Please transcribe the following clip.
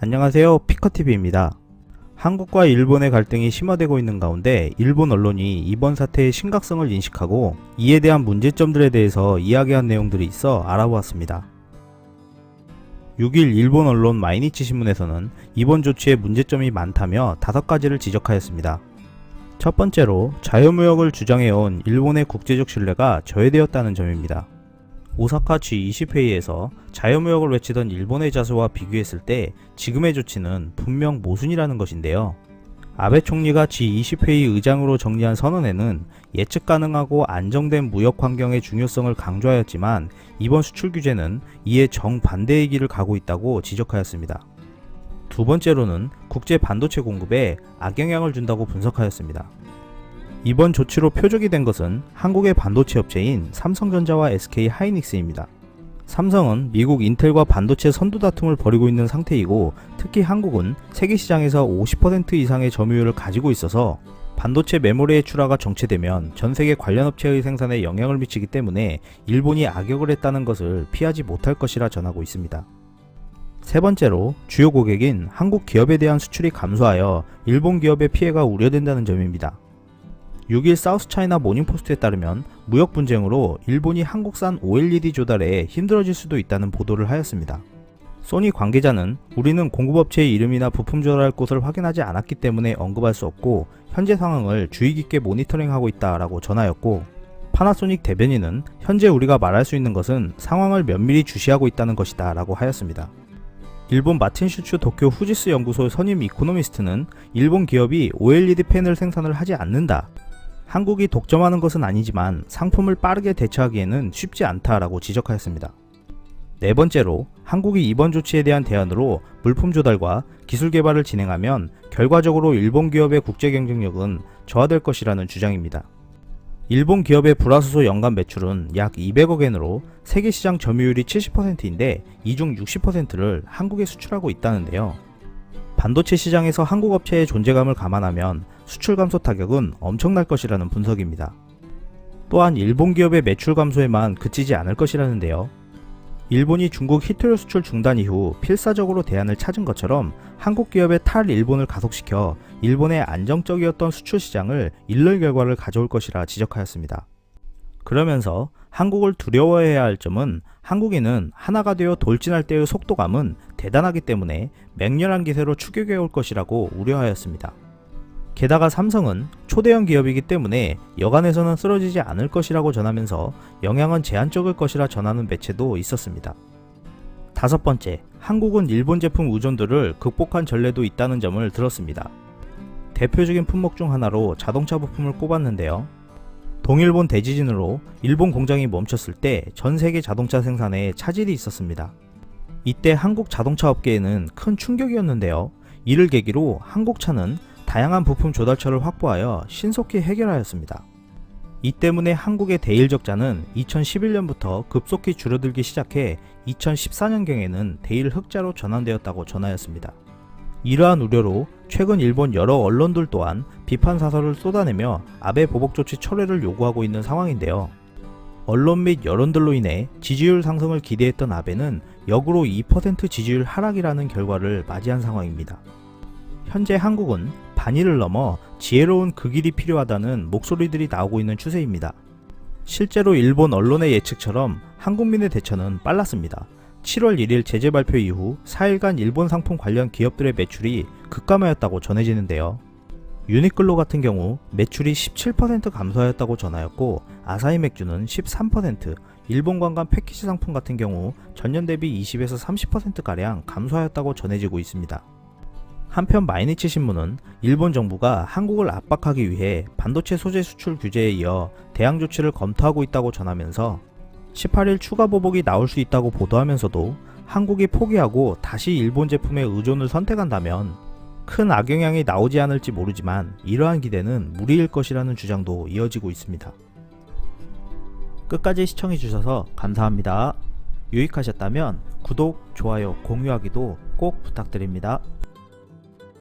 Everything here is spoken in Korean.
안녕하세요, 피커TV입니다. 한국과 일본의 갈등이 심화되고 있는 가운데 일본 언론이 이번 사태의 심각성을 인식하고 이에 대한 문제점들에 대해서 이야기한 내용들이 있어 알아보았습니다. 6일 일본 언론 마이니치 신문에서는 이번 조치에 문제점이 많다며 5가지를 지적하였습니다. 첫 번째로 자유무역을 주장해온 일본의 국제적 신뢰가 저해되었다는 점입니다. 오사카 G20 회의에서 자유무역을 외치던 일본의 자세와 비교했을 때 지금의 조치는 분명 모순이라는 것인데요. 아베 총리가 G20 회의 의장으로 정리한 선언에는 예측 가능하고 안정된 무역 환경의 중요성을 강조하였지만 이번 수출 규제는 이에 정반대의 길을 가고 있다고 지적하였습니다. 두 번째로는 국제 반도체 공급에 악영향을 준다고 분석하였습니다. 이번 조치로 표적이 된 것은 한국의 반도체 업체인 삼성전자와 SK 하이닉스입니다. 삼성은 미국 인텔과 반도체 선두 다툼을 벌이고 있는 상태이고 특히 한국은 세계 시장에서 50% 이상의 점유율을 가지고 있어서 반도체 메모리의 출하가 정체되면 전 세계 관련 업체의 생산에 영향을 미치기 때문에 일본이 악역을 했다는 것을 피하지 못할 것이라 전하고 있습니다. 세 번째로 주요 고객인 한국 기업에 대한 수출이 감소하여 일본 기업의 피해가 우려된다는 점입니다. 6일 사우스차이나 모닝포스트에 따르면 무역 분쟁으로 일본이 한국산 OLED 조달에 힘들어질 수도 있다는 보도를 하였습니다. 소니 관계자는 우리는 공급업체의 이름이나 부품 조달할 곳을 확인하지 않았기 때문에 언급할 수 없고 현재 상황을 주의 깊게 모니터링하고 있다라고 전하였고 파나소닉 대변인은 현재 우리가 말할 수 있는 것은 상황을 면밀히 주시하고 있다는 것이다 라고 하였습니다. 일본 마틴슈츠 도쿄 후지스 연구소 선임 이코노미스트는 일본 기업이 OLED 팬을 생산을 하지 않는다. 한국이 독점하는 것은 아니지만 상품을 빠르게 대처하기에는 쉽지 않다라고 지적하였습니다. 네 번째로 한국이 이번 조치에 대한 대안으로 물품 조달과 기술 개발을 진행하면 결과적으로 일본 기업의 국제 경쟁력은 저하될 것이라는 주장입니다. 일본 기업의 불화수소 연간 매출은 약 200억 엔으로 세계 시장 점유율이 70%인데 이 중 60%를 한국에 수출하고 있다는데요. 반도체 시장에서 한국 업체의 존재감을 감안하면 수출 감소 타격은 엄청날 것이라는 분석입니다. 또한 일본 기업의 매출 감소에만 그치지 않을 것이라는데요. 일본이 중국 히토류 수출 중단 이후 필사적으로 대안을 찾은 것처럼 한국 기업의 탈일본을 가속시켜 일본의 안정적이었던 수출 시장을 잃는 결과를 가져올 것이라 지적하였습니다. 그러면서 한국을 두려워해야 할 점은 한국인은 하나가 되어 돌진할 때의 속도감은 대단하기 때문에 맹렬한 기세로 추격해 올 것이라고 우려하였습니다. 게다가 삼성은 초대형 기업이기 때문에 여간에서는 쓰러지지 않을 것이라고 전하면서 영향은 제한적일 것이라 전하는 매체도 있었습니다. 다섯 번째, 한국은 일본 제품 의존도를 극복한 전례도 있다는 점을 들었습니다. 대표적인 품목 중 하나로 자동차 부품을 꼽았는데요. 동일본 대지진으로 일본 공장이 멈췄을 때 전 세계 자동차 생산에 차질이 있었습니다. 이때 한국 자동차 업계에는 큰 충격이었는데요. 이를 계기로 한국차는 다양한 부품 조달처를 확보하여 신속히 해결하였습니다. 이 때문에 한국의 대일 적자는 2011년부터 급속히 줄어들기 시작해 2014년경에는 대일 흑자로 전환되었다고 전하였습니다. 이러한 우려로 최근 일본 여러 언론들 또한 비판 사설을 쏟아내며 아베 보복 조치 철회를 요구하고 있는 상황인데요. 언론 및 여론들로 인해 지지율 상승을 기대했던 아베는 역으로 2% 지지율 하락이라는 결과를 맞이한 상황입니다. 현재 한국은 반일을 넘어 지혜로운 그 길이 필요하다는 목소리들이 나오고 있는 추세입니다. 실제로 일본 언론의 예측처럼 한국민의 대처는 빨랐습니다. 7월 1일 제재 발표 이후 4일간 일본 상품 관련 기업들의 매출이 급감하였다고 전해지는데요. 유니클로 같은 경우 매출이 17% 감소하였다고 전하였고 아사히 맥주는 13%, 일본 관광 패키지 상품 같은 경우 전년 대비 20에서 30%가량 감소하였다고 전해지고 있습니다. 한편 마이니치 신문은 일본 정부가 한국을 압박하기 위해 반도체 소재 수출 규제에 이어 대항 조치를 검토하고 있다고 전하면서 18일 추가 보복이 나올 수 있다고 보도하면서도 한국이 포기하고 다시 일본 제품의 의존을 선택한다면 큰 악영향이 나오지 않을지 모르지만 이러한 기대는 무리일 것이라는 주장도 이어지고 있습니다. 끝까지 시청해주셔서 감사합니다. 유익하셨다면 구독, 좋아요, 공유하기도 꼭 부탁드립니다.